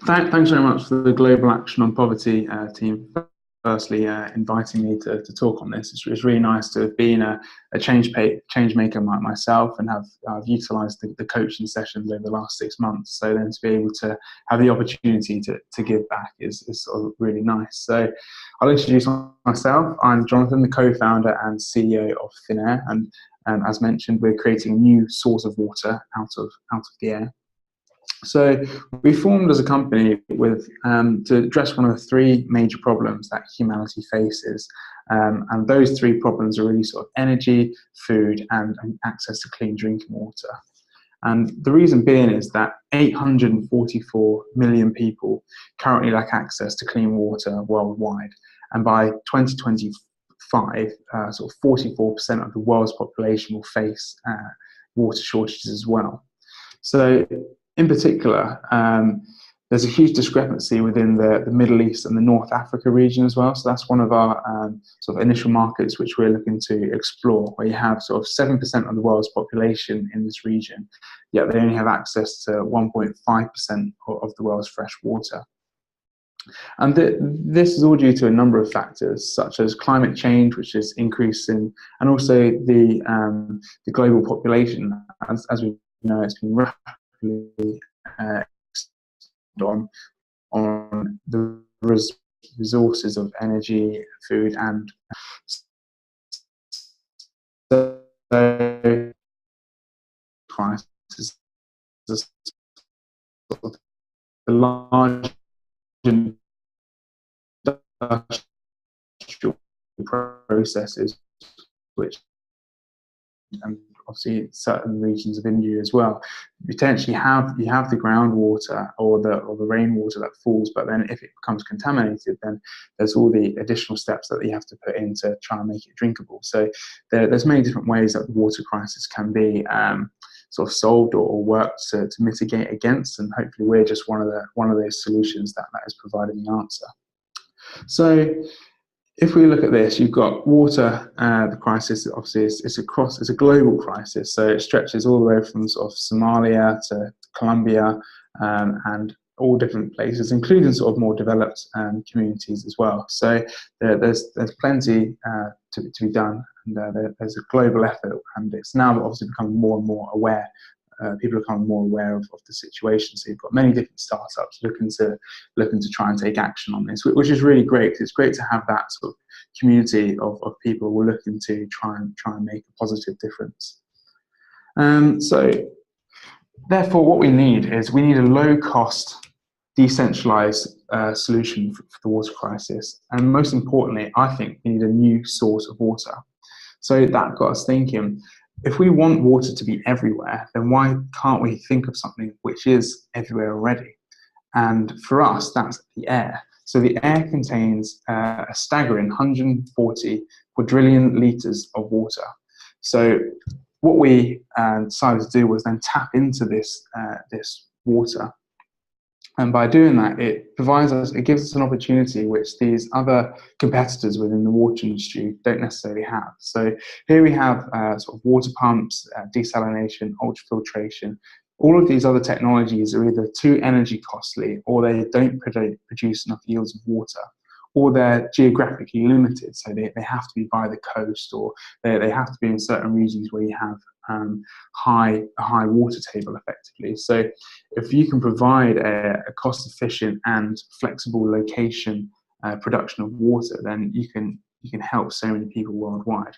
Thanks very much for the Global Action on Poverty team. Firstly, inviting me to talk on this. It's really nice to have been a change maker myself, and I've utilised the coaching sessions over the last 6 months. So then to be able to have the opportunity to give back is sort of really nice. So I'll introduce myself. I'm Jonathan, the co-founder and CEO of ThinAir, and as mentioned, we're creating a new source of water out of the air. So we formed as a company with to address one of the three major problems that humanity faces, and those three problems are really sort of energy, food, and access to clean drinking water. And the reason being is that 844 million people currently lack access to clean water worldwide, and by 2025, sort of 44% of the world's population will face water shortages as well. So in particular, there's a huge discrepancy within the Middle East and the North Africa region as well. So that's one of our sort of initial markets which we're looking to explore, where you have sort of 7% of the world's population in this region, yet they only have access to 1.5% of the world's fresh water. And this is all due to a number of factors, such as climate change, which is increasing, and also the global population. As we know, it's been rapidly on the resources of energy, food, and so crisis, the large industrial processes, which and obviously certain regions of India as well, potentially you have the groundwater or the rainwater that falls, but then if it becomes contaminated, then there's all the additional steps that you have to put in to try and make it drinkable. So there's many different ways that the water crisis can be sort of solved or worked to mitigate against, and hopefully we're just one of those solutions that is providing the answer. So if we look at this, you've got water, the crisis, obviously it's a global crisis, so it stretches all the way from sort of Somalia to Colombia, and all different places, including sort of more developed communities as well. So there's plenty to be done, and there's a global effort, and it's now obviously becoming more and more aware. People are becoming more aware of the situation. So you've got many different startups looking to try and take action on this, which is really great. It's great to have that sort of community of people who are looking to try and make a positive difference. So therefore, what we need a low-cost, decentralized solution for the water crisis. And most importantly, I think we need a new source of water. So that got us thinking, if we want water to be everywhere, then why can't we think of something which is everywhere already? And for us, that's the air. So the air contains a staggering 140 quadrillion litres of water. So what we decided to do was then tap into this water. And by doing that, it gives us an opportunity which these other competitors within the water industry don't necessarily have. So here we have sort of water pumps, desalination, ultrafiltration. All of these other technologies are either too energy costly, or they don't produce enough yields of water, or they're geographically limited. So they have to be by the coast, or they have to be in certain regions where you have a high water table effectively. So if you can provide a cost-efficient and flexible location production of water, then you can help so many people worldwide.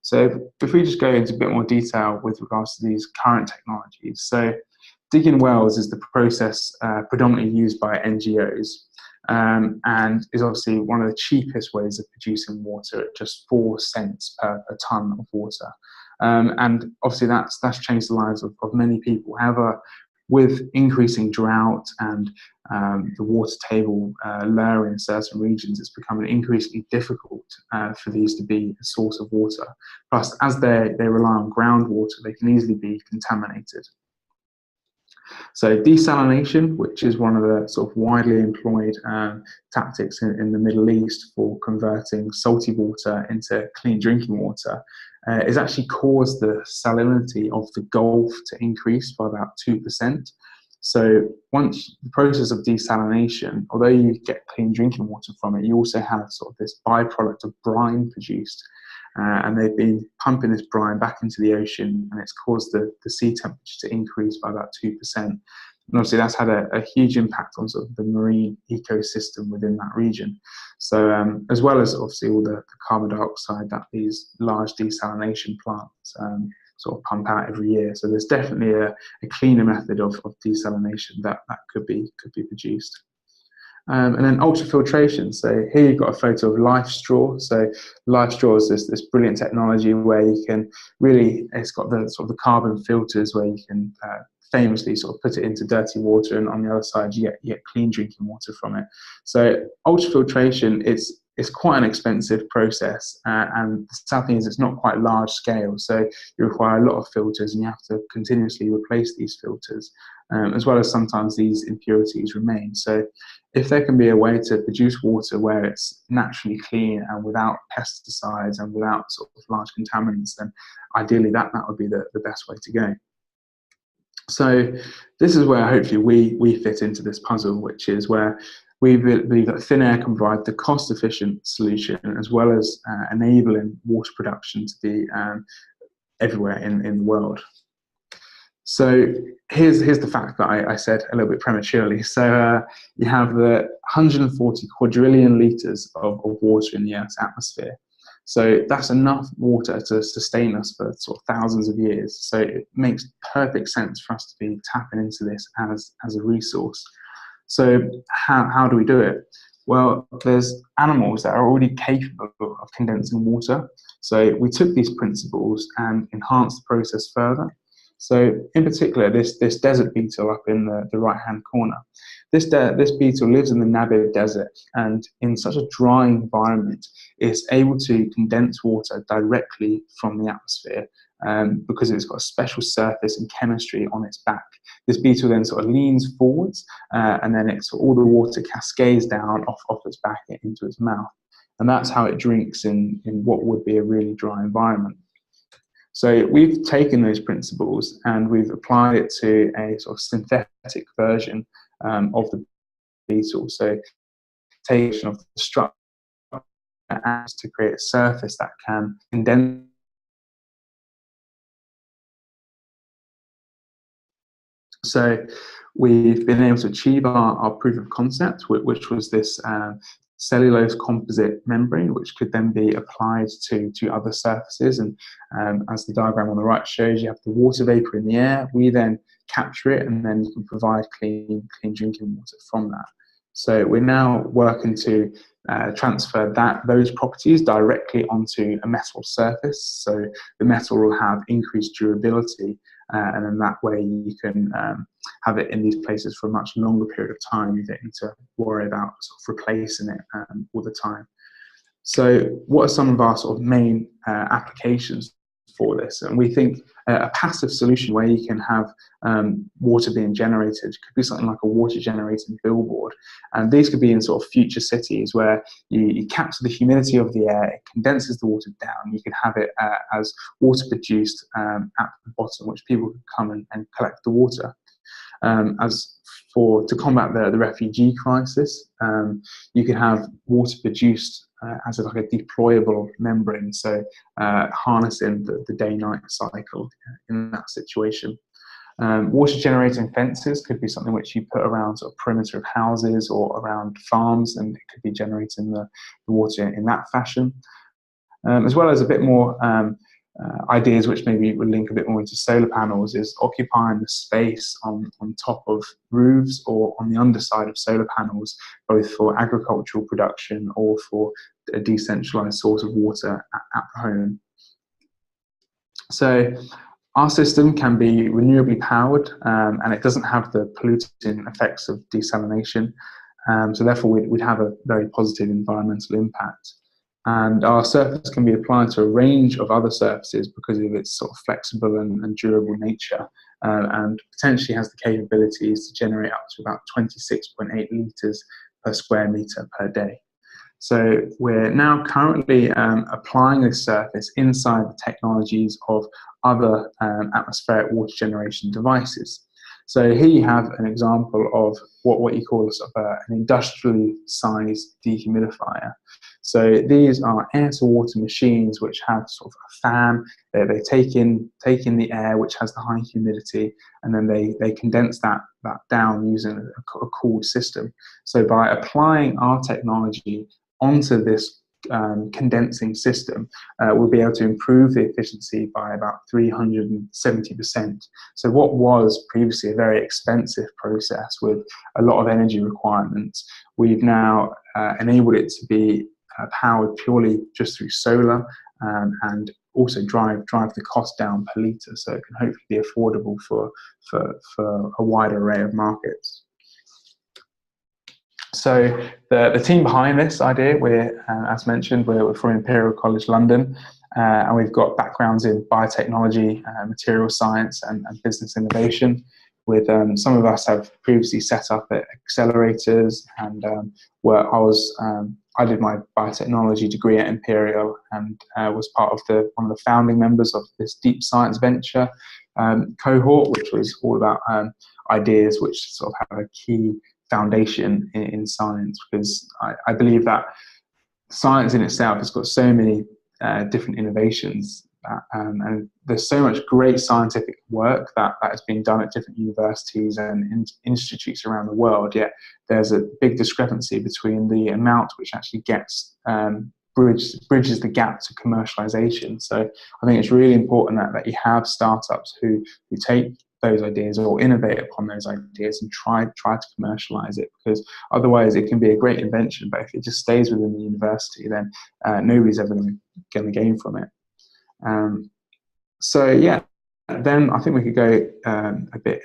So if we just go into a bit more detail with regards to these current technologies. So digging wells is the process predominantly used by NGOs, and is obviously one of the cheapest ways of producing water at just 4 cents per tonne of water. And obviously that's changed the lives of many people. However, with increasing drought and the water table lowering in certain regions, it's becoming increasingly difficult for these to be a source of water. Plus, as they rely on groundwater, they can easily be contaminated. So desalination, which is one of the sort of widely employed tactics in the Middle East for converting salty water into clean drinking water, has actually caused the salinity of the Gulf to increase by about 2%. So once the process of desalination, although you get clean drinking water from it, you also have sort of this byproduct of brine produced. And they've been pumping this brine back into the ocean, and it's caused the sea temperature to increase by about 2%. And obviously that's had a huge impact on sort of the marine ecosystem within that region. So as well as obviously all the carbon dioxide that these large desalination plants sort of pump out every year. So there's definitely a cleaner method of desalination that could be produced. And then ultrafiltration. So here you've got a photo of Life Straw. So Life Straw is this brilliant technology where you can really, it's got the sort of the carbon filters where you can famously sort of put it into dirty water, and on the other side you get clean drinking water from it. So ultrafiltration, it's quite an expensive process, and the sad thing is it's not quite large scale, so you require a lot of filters and you have to continuously replace these filters, as well as sometimes these impurities remain. So if there can be a way to produce water where it's naturally clean and without pesticides and without sort of large contaminants, then ideally that would be the best way to go. So this is where hopefully we fit into this puzzle, which is where we believe that ThinAir can provide the cost-efficient solution as well as enabling water production to be everywhere in the world. So here's the fact that I said a little bit prematurely. So you have the 140 quadrillion litres of water in the Earth's atmosphere. So that's enough water to sustain us for sort of thousands of years. So it makes perfect sense for us to be tapping into this as a resource. So how do we do it? Well, there's animals that are already capable of condensing water. So we took these principles and enhanced the process further. So in particular, this desert beetle up in the right-hand corner. This beetle lives in the Namib Desert, and in such a dry environment, it's able to condense water directly from the atmosphere because it's got a special surface and chemistry on its back. This beetle then sort of leans forwards, and then all the water cascades down off its back into its mouth. And that's how it drinks in what would be a really dry environment. So we've taken those principles and we've applied it to a sort of synthetic version of the beetle. So taking of the structure to create a surface that can condense. So we've been able to achieve our proof of concept, which was this cellulose composite membrane, which could then be applied to other surfaces. And as the diagram on the right shows, you have the water vapor in the air. We then capture it, and then you can provide clean drinking water from that. So we're now working to transfer those properties directly onto a metal surface. So the metal will have increased durability, and in that way you can have it in these places for a much longer period of time. You don't need to worry about sort of replacing it all the time. So what are some of our sort of main applications for this? And we think a passive solution where you can have water being generated could be something like a water generating billboard. And these could be in sort of future cities where you capture the humidity of the air, it condenses the water down. You can have it as water produced at the bottom, which people can come and collect the water. To combat the refugee crisis, you can have water produced as like a deployable membrane, so harnessing the day-night cycle in that situation. Water generating fences could be something which you put around sort of perimeter of houses or around farms, and it could be generating the water in that fashion. As well as a bit more ideas which maybe would link a bit more into solar panels, is occupying the space on top of roofs or on the underside of solar panels, both for agricultural production or for a decentralized source of water at the home. So our system can be renewably powered, and it doesn't have the polluting effects of desalination. So therefore we'd have a very positive environmental impact. And our surface can be applied to a range of other surfaces because of its sort of flexible and durable nature, and potentially has the capabilities to generate up to about 26.8 litres per square metre per day. So we're now currently applying this surface inside the technologies of other atmospheric water generation devices. So here you have an example of what you call sort of an industrially sized dehumidifier. So these are air-to-water machines which have sort of a fan. They take in the air, which has the high humidity, and then they condense that down using a cooled system. So by applying our technology onto this condensing system, we'll be able to improve the efficiency by about 370%. So what was previously a very expensive process with a lot of energy requirements, we've now enabled it to be powered purely just through solar, and also drive the cost down per litre, so it can hopefully be affordable for a wider array of markets. So the team behind this idea, as mentioned, we're from Imperial College London, and we've got backgrounds in biotechnology, material science, and business innovation. With some of us have previously set up at accelerators, and I did my biotechnology degree at Imperial, and was part of one of the founding members of this deep science venture cohort, which was all about ideas which sort of have a key foundation in science, because I believe that science in itself has got so many different innovations, and there's so much great scientific work that has been done at different universities and institutes around the world, yet there's a big discrepancy between the amount which actually gets bridges the gap to commercialization. So I think it's really important that you have startups who take those ideas or innovate upon those ideas and try to commercialize it, because otherwise it can be a great invention, but if it just stays within the university, then nobody's ever going to gain from it. So yeah, then I think we could go a bit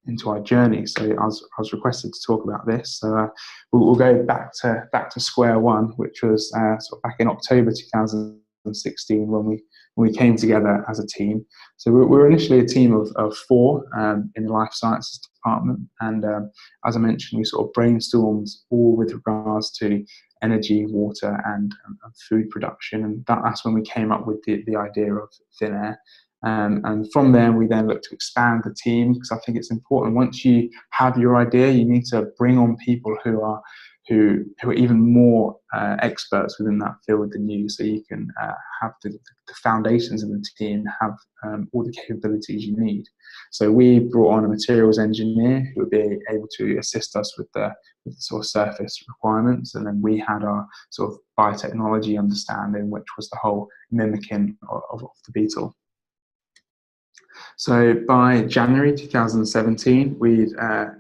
into our journey. So I was requested to talk about this. So we'll go back to square one, which was sort of back in October 2016 when we came together as a team. So we were initially a team of four in the life sciences department, and as I mentioned, we sort of brainstormed all with regards to energy, water, and food production, and that's when we came up with the idea of ThinAir. And from there, we then looked to expand the team, because I think it's important, once you have your idea, you need to bring on people who are even more experts within that field than you, so you can have the foundations of the team, have all the capabilities you need. So we brought on a materials engineer who would be able to assist us with the sort of surface requirements, and then we had our sort of biotechnology understanding, which was the whole mimicking of the beetle. So by January 2017, we'd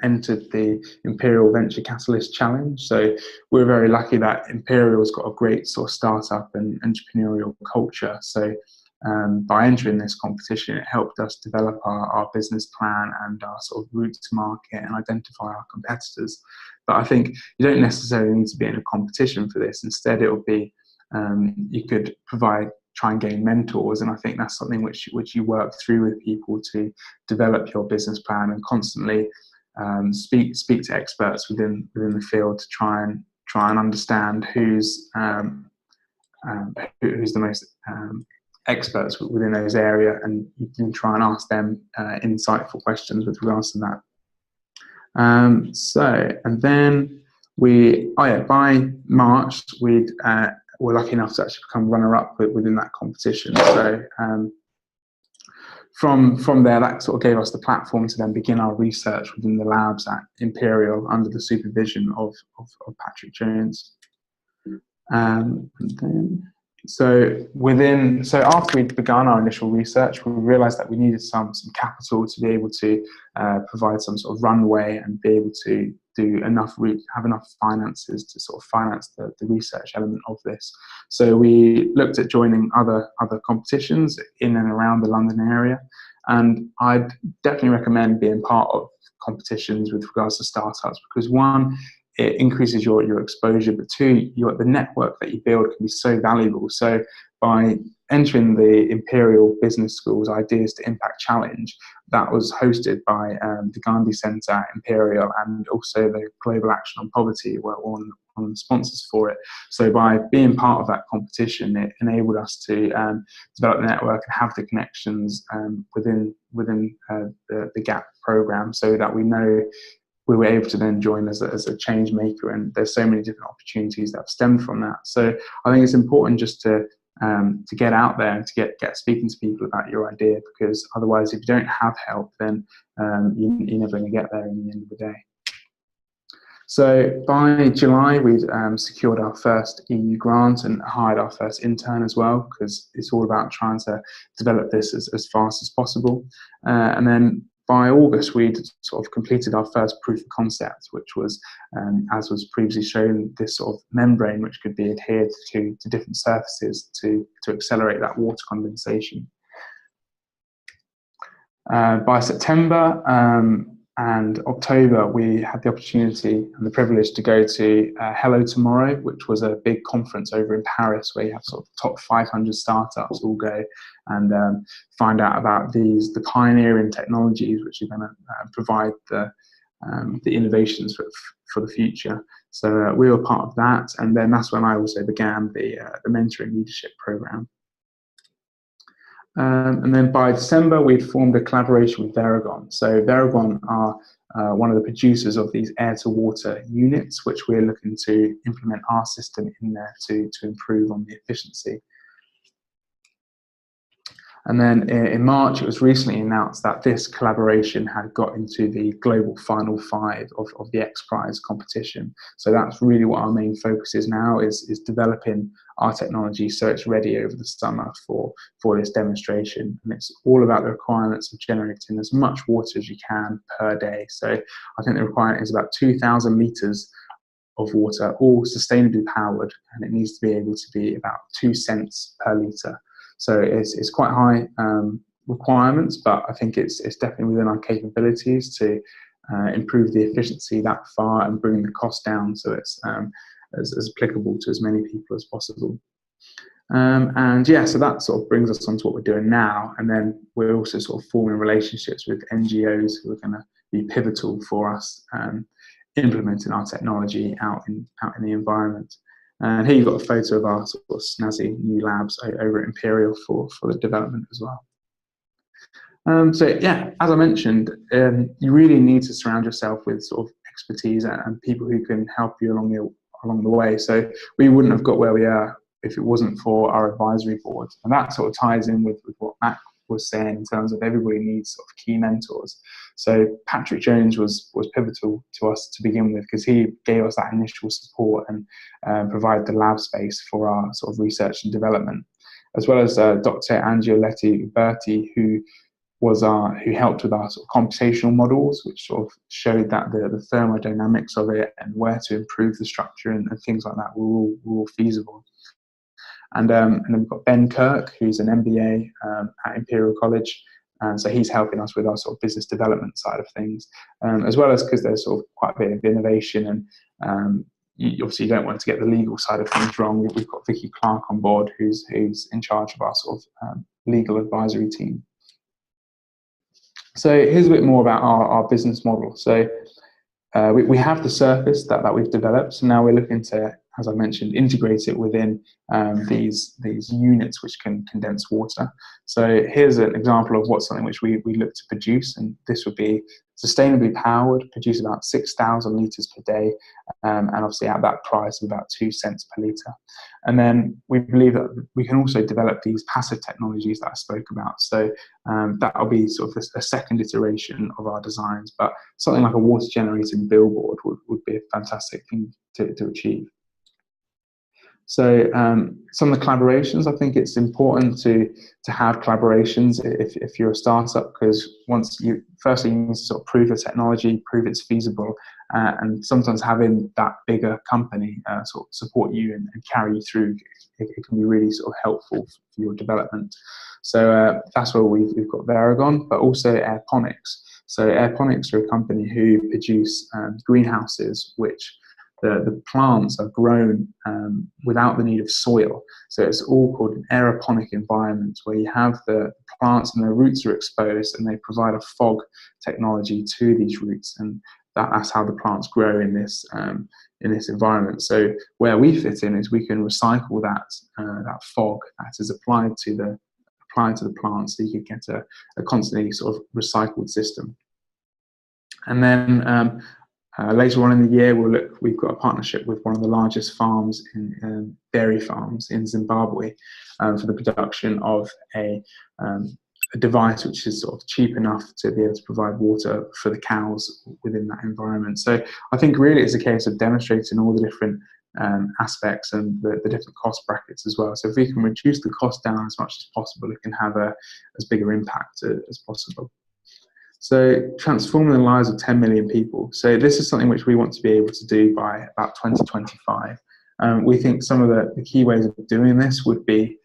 entered the Imperial Venture Catalyst Challenge. So we're very lucky that Imperial's got a great sort of startup and entrepreneurial culture. So by entering this competition, it helped us develop our business plan and our sort of route to market and identify our competitors. But I think you don't necessarily need to be in a competition for this. Instead, it will be, you could try and gain mentors, and I think that's something which you work through with people to develop your business plan, and constantly speak to experts within the field to try and understand who's the most experts within those area, and you can try and ask them insightful questions with regards to that. And then by March we were lucky enough to actually become runner-up within that competition. So from there, that sort of gave us the platform to then begin our research within the labs at Imperial under the supervision of Patrick Jones. So after we'd begun our initial research, we realised that we needed some capital to be able to provide some sort of runway and be able to have enough finances to sort of finance the research element of this. So we looked at joining other competitions in and around the London area, and I'd definitely recommend being part of competitions with regards to startups, because one, it increases your exposure, but two, the network that you build can be so valuable. So by entering the Imperial Business School's Ideas to Impact Challenge, that was hosted by the Gandhi Centre at Imperial, and also the Global Action on Poverty were one of the sponsors for it. So by being part of that competition, it enabled us to develop the network and have the connections within the GAP program, so that we know we were able to then join as a change maker. And there's so many different opportunities that have stemmed from that. So I think it's important just to get out there and to get speaking to people about your idea, because otherwise, if you don't have help, then you're never going to get there in the end of the day. So by July, we'd secured our first EU grant and hired our first intern as well, because it's all about trying to develop this as fast as possible. And then by August, we'd sort of completed our first proof of concept, which was, as was previously shown, this sort of membrane which could be adhered to different surfaces to accelerate that water condensation. By September and October, we had the opportunity and the privilege to go to Hello Tomorrow, which was a big conference over in Paris, where you have sort of top 500 startups all go and find out about the pioneering technologies which are going to provide the innovations for the future. So we were part of that, and then that's when I also began the mentoring leadership program. And then by December, we'd formed a collaboration with Veragon. So Veragon are one of the producers of these air-to-water units, which we're looking to implement our system in there to improve on the efficiency. And then in March, it was recently announced that this collaboration had got into the global final 5 of the X Prize competition. So that's really what our main focus is now, is developing our technology so it's ready over the summer for this demonstration. And it's all about the requirements of generating as much water as you can per day. So I think the requirement is about 2,000 litres of water, all sustainably powered, and it needs to be able to be about 2 cents per litre. So it's quite high requirements, but I think it's definitely within our capabilities to improve the efficiency that far and bring the cost down, so it's as applicable to as many people as possible. And yeah, so that sort of brings us on to what we're doing now. And then we're also sort of forming relationships with NGOs who are going to be pivotal for us implementing our technology out in the environment. And here you've got a photo of our sort of snazzy new labs over at Imperial for the development as well. So yeah, as I mentioned, you really need to surround yourself with sort of expertise and people who can help you along the way. So we wouldn't have got where we are if it wasn't for our advisory board. And that sort of ties in with what Matt was saying in terms of everybody needs sort of key mentors. So Patrick Jones was pivotal to us to begin with, because he gave us that initial support and provided the lab space for our sort of research and development, as well as Dr. Angioletti Berti, who helped with our sort of computational models, which sort of showed that the thermodynamics of it and where to improve the structure and things like that were all feasible. And then we've got Ben Kirk, who's an MBA at Imperial College. And so he's helping us with our sort of business development side of things, as well as because there's sort of quite a bit of innovation, and obviously you don't want to get the legal side of things wrong. We've got Vicky Clark on board, who's in charge of our sort of legal advisory team. So here's a bit more about our business model. So we have the surface that we've developed, so now we're looking to, as I mentioned, integrate it within these units which can condense water. So here's an example of something which we look to produce, and this would be sustainably powered, produce about 6,000 litres per day, and obviously at that price of about 2 cents per litre. And then we believe that we can also develop these passive technologies that I spoke about. So that'll be sort of a second iteration of our designs, but something like a water generating billboard would be a fantastic thing to achieve. So some of the collaborations, I think it's important to have collaborations if you're a startup, because firstly you need to sort of prove the technology, prove it's feasible, and sometimes having that bigger company sort of support you and carry you through, it can be really sort of helpful for your development. So that's where we've got Veragon, but also Airponics. So Airponics are a company who produce greenhouses which the plants are grown without the need of soil. So it's all called an aeroponic environment, where you have the plants and their roots are exposed, and they provide a fog technology to these roots, and that's how the plants grow in this environment. So where we fit in is we can recycle that fog that is applied to the plant, so you could get a constantly sort of recycled system. And then later on in the year, we've got a partnership with one of the largest farms dairy farms in Zimbabwe for the production of a device which is sort of cheap enough to be able to provide water for the cows within that environment. So I think really it's a case of demonstrating all the different aspects and the different cost brackets as well. So if we can reduce the cost down as much as possible, it can have as big an impact as possible. So transforming the lives of 10 million people. So this is something which we want to be able to do by about 2025. We think some of the key ways of doing this would be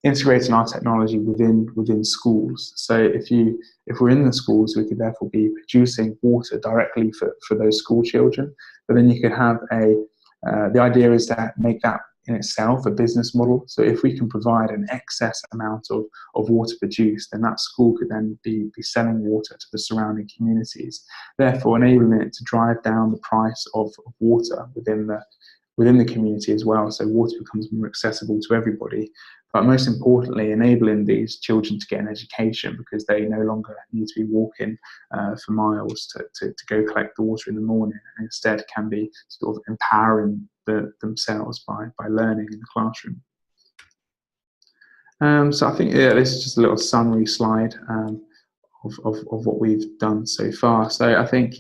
integrating our technology within schools. So if we're in the schools, we could therefore be producing water directly for those school children. But then you could have the idea is to make that in itself a business model. So if we can provide an excess amount of water produced, then that school could then be selling water to the surrounding communities, therefore enabling it to drive down the price of water within the community as well. So water becomes more accessible to everybody, but most importantly, enabling these children to get an education, because they no longer need to be walking for miles to go collect the water in the morning, and instead can be sort of empowering themselves by learning in the classroom. So I think this is just a little summary slide of what we've done so far. So I think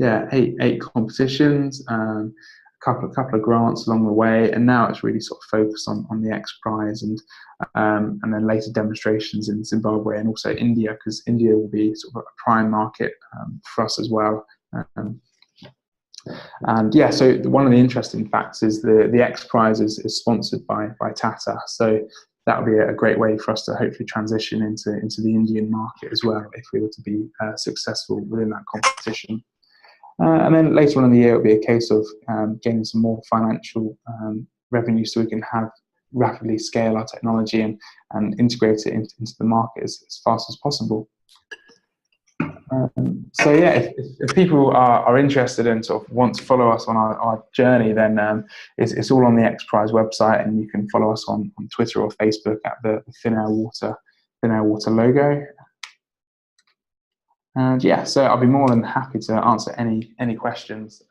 eight competitions, a couple of grants along the way, and now it's really sort of focused on the X Prize and then later demonstrations in Zimbabwe and also India, because India will be sort of a prime market for us as well. And yeah, so one of the interesting facts is the X Prize is sponsored by Tata. So that would be a great way for us to hopefully transition into the Indian market as well, if we were to be successful within that competition. And then later on in the year, it'll be a case of getting some more financial revenue, so we can rapidly scale our technology and integrate it into the market as fast as possible. So yeah, if people are interested and sort of want to follow us on our journey, then it's all on the X Prize website, and you can follow us on Twitter or Facebook at the ThinAir Water logo. And yeah, so I'll be more than happy to answer any questions.